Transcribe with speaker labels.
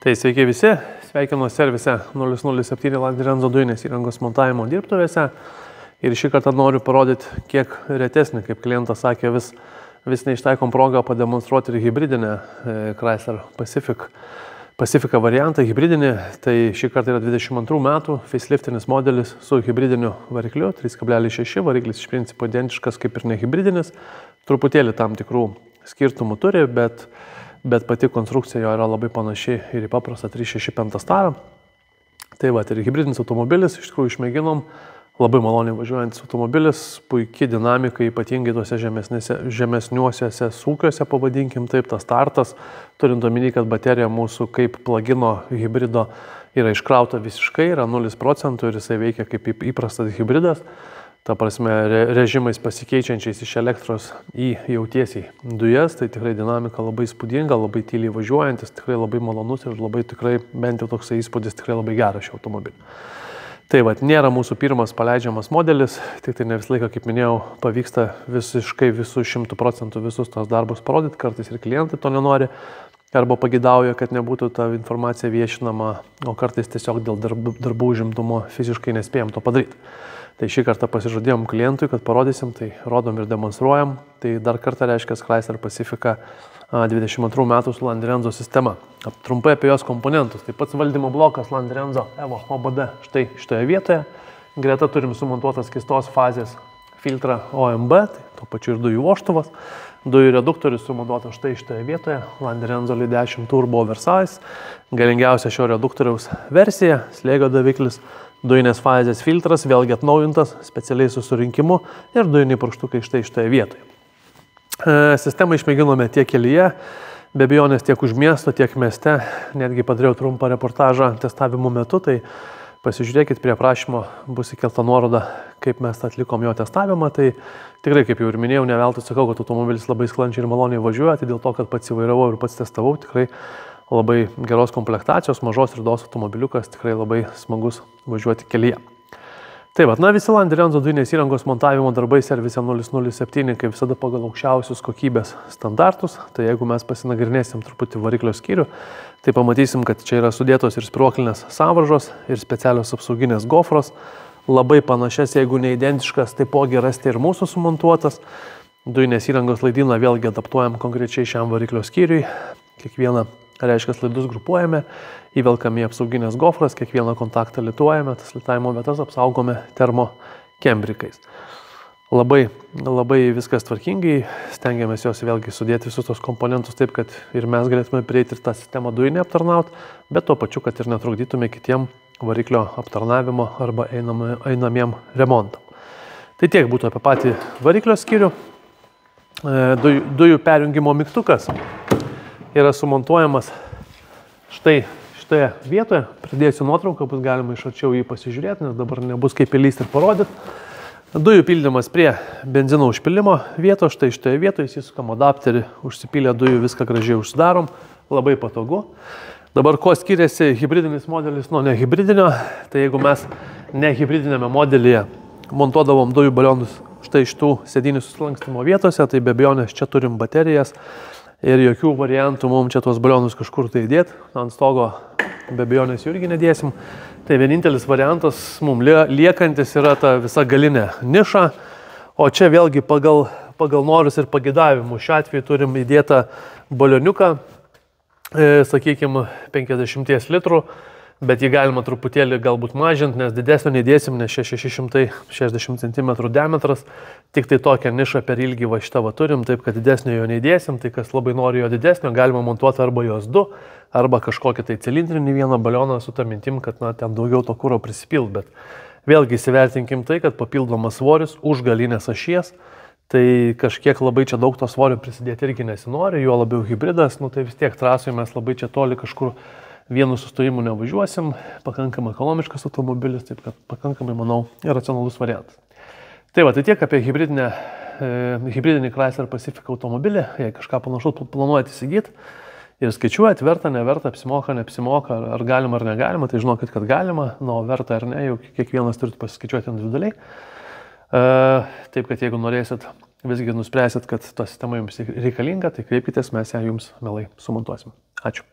Speaker 1: Tai sveiki visi, sveikinu servise 007 Landrenzo dujinės įrangos montavimo dirbtuvėse. Ir šį kartą noriu parodyti, kiek retesnį, kaip klientas sakė, vis neištaikom progą pademonstruoti ir hybridinę Chrysler Pacifica variantą, hybridinį. Tai šį kartą yra 22 metų faceliftinis modelis su hybridiniu varikliu, 3,6, variklis iš principo identiškas kaip ir ne hybridinis. Truputėlį tam tikrų skirtumų turi, bet pati konstrukcija jo yra labai panaši ir į paprastą 365 Pentastarą. Tai va, ir hybridinis automobilis, iš tikrųjų išmėginom, labai maloniai važiuojantis automobilis, puikiai dinamika, ypatingai tuose žemesniuosiuose sūkiuose, pavadinkim taip, tas startas, turint omeny, kad baterija mūsų kaip plugino hybrido yra iškrauta visiškai, yra 0% ir jisai veikia kaip įprastas hybridas. Ta prasme, režimais pasikeičiančiais iš elektros į jau tiesiai dujas, tai tikrai dinamika labai įspūdinga, labai tyliai važiuojantis, tikrai labai malonus ir labai tikrai, bent jau toksai įspūdis, tikrai labai geras šio automobilio. Tai va, nėra mūsų pirmas paleidžiamas modelis, tik tai ne visą laiką, kaip minėjau, pavyksta visiškai visų 100% visus tos darbus parodyti, kartais ir klientai to nenori, arba pagidauja, kad nebūtų ta informacija viešinama, o kartais tiesiog dėl darbų užimtumo fiziškai nespėjom to padaryti. Tai šį kartą pasižadėjom klientui, kad parodysim, tai rodom ir demonstruojam. Tai dar kartą reiškia Chrysler Pacifica 22 metų su Landrenzo sistema. Trumpai apie jos komponentus. Tai pats valdymo blokas Landrenzo Evo OBD štai šitoje vietoje. Greta turim sumontuotas keistos fazės filtrą OMB, tai tuo pačiu ir dujų vožtuvas. Dujų reduktorius sumontuotas štai šitoje vietoje. Landrenzo L10 Turbo Oversize. Galingiausia šio reduktoriaus versija, slėgio daviklis. Dujinės fazės filtras, vėlgi atnaujintas, specialiai su surinkimu ir dujiniai purkštukai štai šitoje vietoje. Sistemą išmėginome tiek kelyje, be abejonės tiek už miesto, tiek mieste. Netgi padariau trumpą reportažą testavimo metu, tai pasižiūrėkit, prie aprašymo bus įkelta nuoroda, kaip mes atlikom jo testavimą. Tai tikrai, kaip jau ir minėjau, ne veltui sakau, kad automobilis labai sklandžiai ir maloniai važiuoja, tai dėl to, kad pats įvairavau ir pats testavau, tikrai labai geros komplektacijos, mažos ridos automobiliukas, tikrai labai smagus važiuoti kelyje. Tai va, visi Landrenzo dujinės įrangos montavimo darbai servise 007, kaip visada pagal aukščiausius kokybės standartus. Tai jeigu mes pasinagrinėsim truputį variklio skyrių, tai pamatysim, kad čia yra sudėtos ir spyruoklinės sąvaržos, ir specialios apsauginės gofros. Labai panašias, jeigu ne identiškas, taipogi rasti ir mūsų sumontuotas. Dujinės įrangos laidyną vėlgi adaptuojam konkrečiai šiam variklio skyriui. Kiekvieną reiškia laidus grupuojame, įvelkame į apsauginės gofras, kiekvieną kontaktą lituojame, tas litavimo vietas apsaugome termokembrikais. Labai viskas tvarkingai, stengiamės jos vėlgi sudėti visus tos komponentus taip, kad ir mes galėtume prieiti ir tą sistemą dujinę aptarnauti, bet tuo pačiu, kad ir netrukdytume kitiem variklio aptarnavimo arba einamiem remontam. Tai tiek būtų apie patį variklio skyrių. Dujų perjungimo mygtukas yra sumontuojamas štai šitoje vietoje. Pridėsiu nuotrauką, bus galima iš arčiau jį pasižiūrėti, nes dabar nebus kaip įlysti ir parodyti. Dujų pildymas prie benzino užpilimo vietos, štai šitoje vietoje, įsisukam adapterį, užsipylę dujų, viską gražiai užsidarom, labai patogu. Dabar kuo skiriasi hybridinis modelis nuo nehybridinio, tai jeigu mes nehybridinėme modelyje montuodavom dujų balionus štai iš tų sėdynių susilankstymo vietose, tai be abejonės čia turim baterijas. Ir jokių variantų mums čia tuos balionus kažkur tai įdėti, ant stogo be abejonės jų irgi nedėsim. Tai vienintelis variantas mums liekantis yra ta visa galinė niša, o čia vėlgi pagal norus ir pagidavimus. Šiuo atveju turim įdėtą balioniuką, sakykime, 50 litrų, bet jį galima truputėlį galbūt mažinti, nes didesnio neįdėsim, nes 660 cm diametras, tik tai tokią nišą per ilgį va šitą va turim, taip kad didesnio jo neįdėsim, tai kas labai nori jo didesnio, galima montuoti arba jos du, arba kažkokį tai cilindrinį vieną balioną su ta mintim, kad ten daugiau to kuro prisipild, bet vėlgi įsivertinkim tai, kad papildomas svoris už galinės ašies, tai kažkiek labai čia daug to svorio prisidėti irgi nesinori, juo labiau hybridas, tai vis tiek trasoje mes labai čia toli kažkur vienu sustojimu nevažiuosim, pakankamai ekonomiškas automobilis, taip kad pakankamai, manau, racionalus variantas. Tai va, tai tiek apie hybridinį Chrysler Pacifica automobilį. Jei kažką panašaus planuojate įsigyti ir skaičiuojate, verta, neverta, apsimoka, neapsimoka, ar galima ar negalima, tai žinokit, kad galima, o verta ar ne, jau kiekvienas turite pasiskaičiuoti individualiai. Taip kad jeigu norėsit, visgi nuspręsit, kad ta sistema jums reikalinga, tai kreipkitės, mes ją jums mielai sumontuosim. Ačiū.